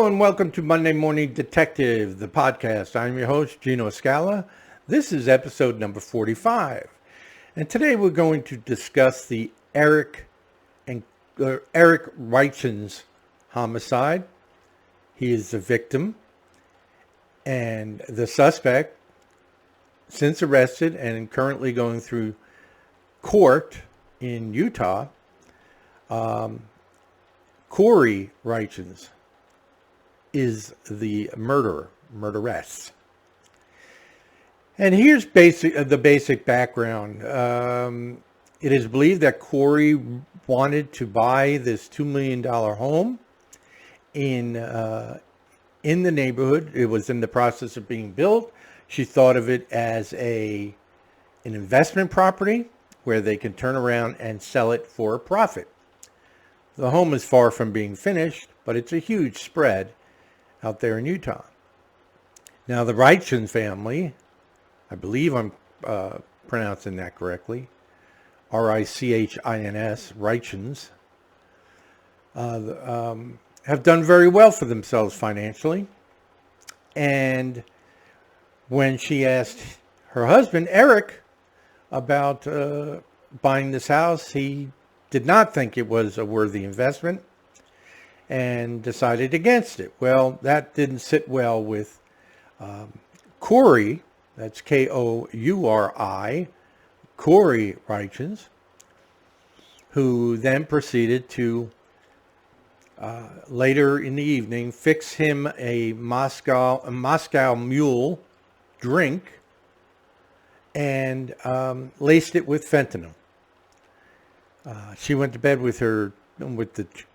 Hello and welcome to Monday Morning Detective, the podcast. I'm your host, Gino Scala. This is episode number 45. And today we're going to discuss the Eric Richins homicide. He is the victim and the suspect, since arrested and currently going through court in Utah. Corey Richins is the murderess. And here's the basic background. It is believed that Corey wanted to buy this $2 million home in the neighborhood. It was in the process of being built. She thought of it as an investment property where they can turn around and sell it for a profit. The home is far from being finished, but it's a huge spread out there in Utah. Now, the Richins family, I believe I'm pronouncing that correctly, Richins, Richins, have done very well for themselves financially. And when she asked her husband, Eric, about buying this house, he did not think it was a worthy investment and decided against it. Well, that didn't sit well with Corey, that's Kouri, Corey Richins, who then proceeded to, later in the evening, fix him a Moscow Mule drink and laced it with fentanyl. She went to bed with the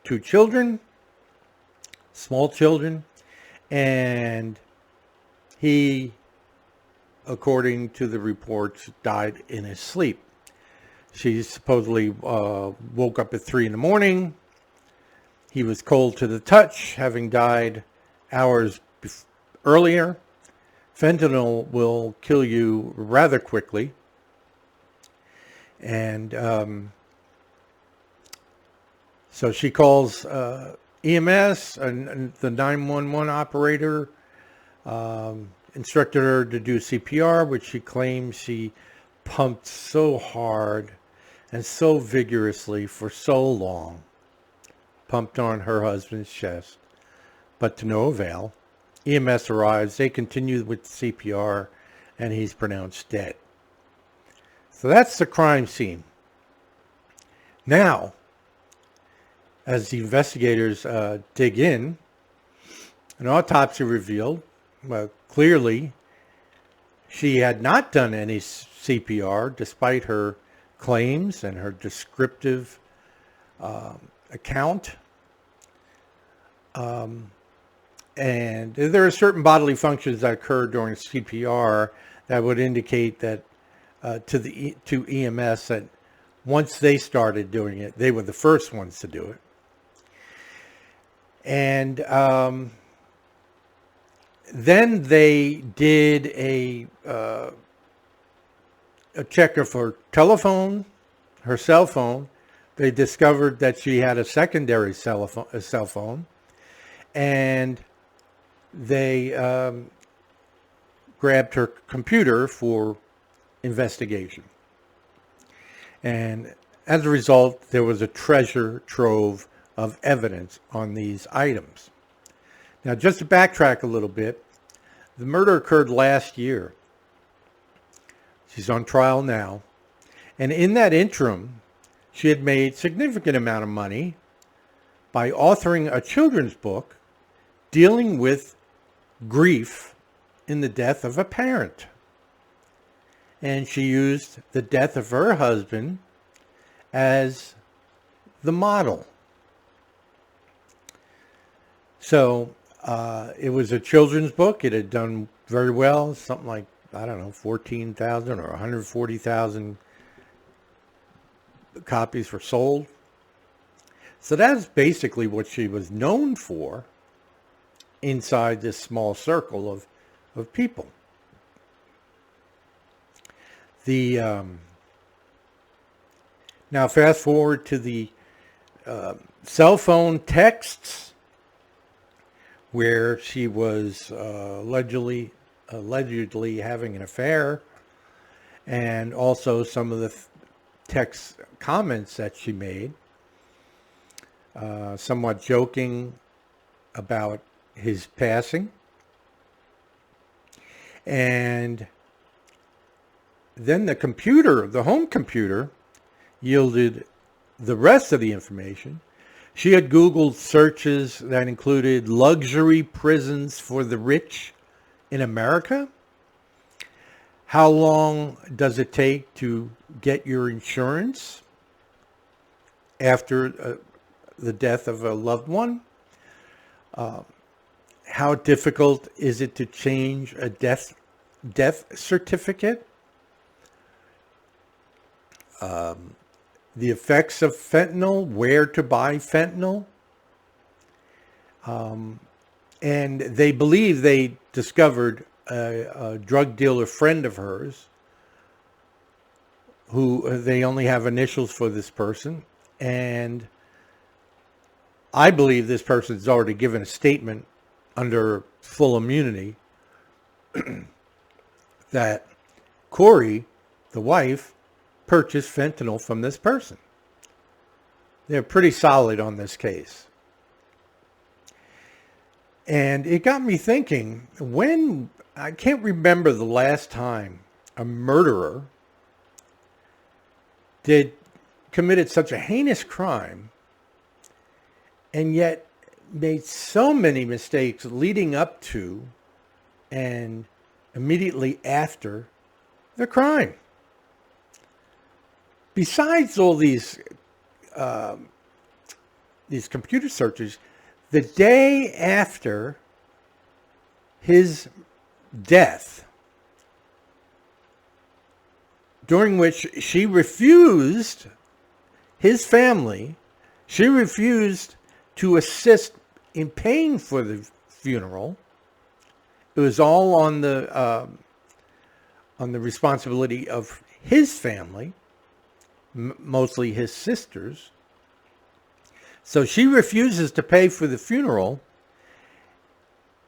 two children, small children, and he, according to the reports, died in his sleep. She supposedly woke up at 3 a.m. He was cold to the touch, having died hours earlier. Fentanyl will kill you rather quickly. And so she calls EMS, and the 911 operator instructed her to do CPR, which she claims she pumped so hard and so vigorously for so long, pumped on her husband's chest, but to no avail. EMS arrives, they continue with CPR, and he's pronounced dead. So that's the crime scene. Now, as the investigators dig in, an autopsy revealed, clearly, she had not done any CPR despite her claims and her descriptive account. And there are certain bodily functions that occur during CPR that would indicate that to EMS that once they started doing it, they were the first ones to do it. And then they did a check of her telephone, her cell phone. They discovered that she had a secondary cell phone, and they grabbed her computer for investigation. And as a result, there was a treasure trove of evidence on these items. Now, just to backtrack a little bit, the murder occurred last year. She's on trial now. And in that interim, she had made a significant amount of money by authoring a children's book dealing with grief in the death of a parent. And she used the death of her husband as the model. So it was a children's book. It had done very well, something like, 14,000 or 140,000 copies were sold. So that's basically what she was known for inside this small circle of people. Now fast forward to the cell phone texts where she was allegedly having an affair, and also some of the text comments that she made, somewhat joking about his passing. And then the home computer, yielded the rest of the information. She had Googled searches that included luxury prisons for the rich in America. How long does it take to get your insurance after the death of a loved one? How difficult is it to change a death certificate? The effects of fentanyl, where to buy fentanyl. And they believe they discovered a drug dealer friend of hers, who they only have initials for this person. And I believe this person has already given a statement under full immunity that Corey, the wife, purchased fentanyl from this person. They're pretty solid on this case. And it got me thinking, I can't remember the last time a murderer committed such a heinous crime and yet made so many mistakes leading up to and immediately after the crime. Besides all these computer searches, the day after his death, during which she refused to assist in paying for the funeral. It was all on the responsibility of his family, mostly his sisters. So she refuses to pay for the funeral,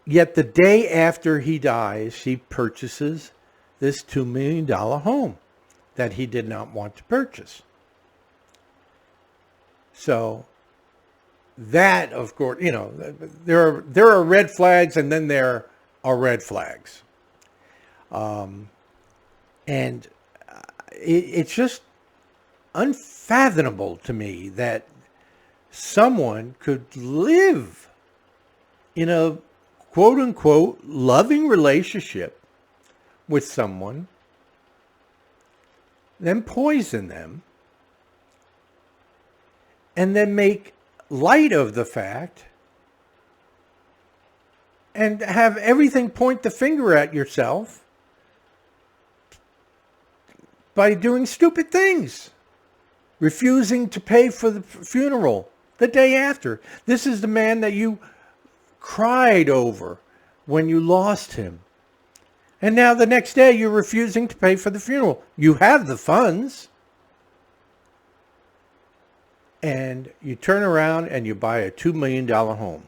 yet the day after he dies, she purchases this $2 million home that he did not want to purchase. So that, of course, there are red flags, and then there are red flags. And it's just unfathomable to me that someone could live in a quote-unquote loving relationship with someone, then poison them, and then make light of the fact and have everything point the finger at yourself by doing stupid things. Refusing to pay for the funeral the day after. This is the man that you cried over when you lost him. And now the next day you're refusing to pay for the funeral. You have the funds. And you turn around and you buy a $2 million home.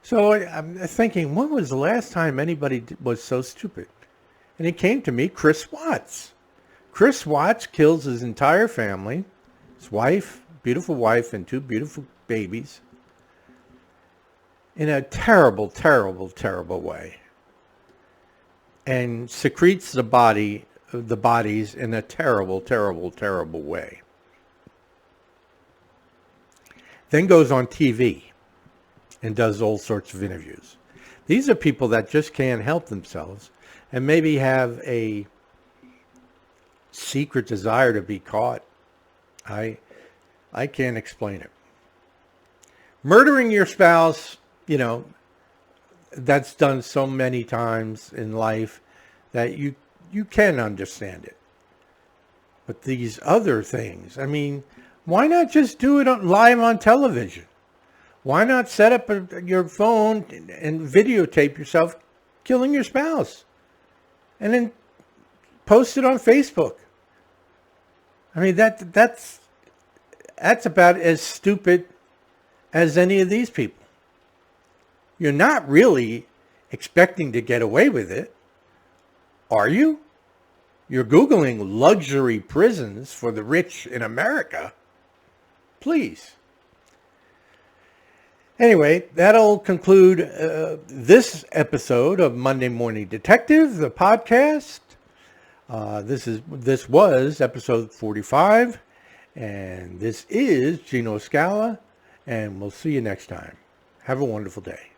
So I'm thinking, when was the last time anybody was so stupid? And it came to me, Chris Watts. Chris Watts kills his entire family, his wife, beautiful wife, and 2 beautiful babies, in a terrible, terrible, terrible way. And secretes the bodies in a terrible, terrible, terrible way. Then goes on TV and does all sorts of interviews. These are people that just can't help themselves and maybe have a secret desire to be caught. I can't explain it. Murdering your spouse, that's done so many times in life that you can understand it. But these other things, why not just do it live on television? Why not set up your phone and videotape yourself killing your spouse and then post it on Facebook? That's about as stupid as any of these people. you're not really expecting to get away with it, are you? You're Googling luxury prisons for the rich in America. Please. Anyway, that'll conclude this episode of Monday Morning Detective, the podcast. This was episode 45, and this is Gino Scala, and we'll see you next time. Have a wonderful day.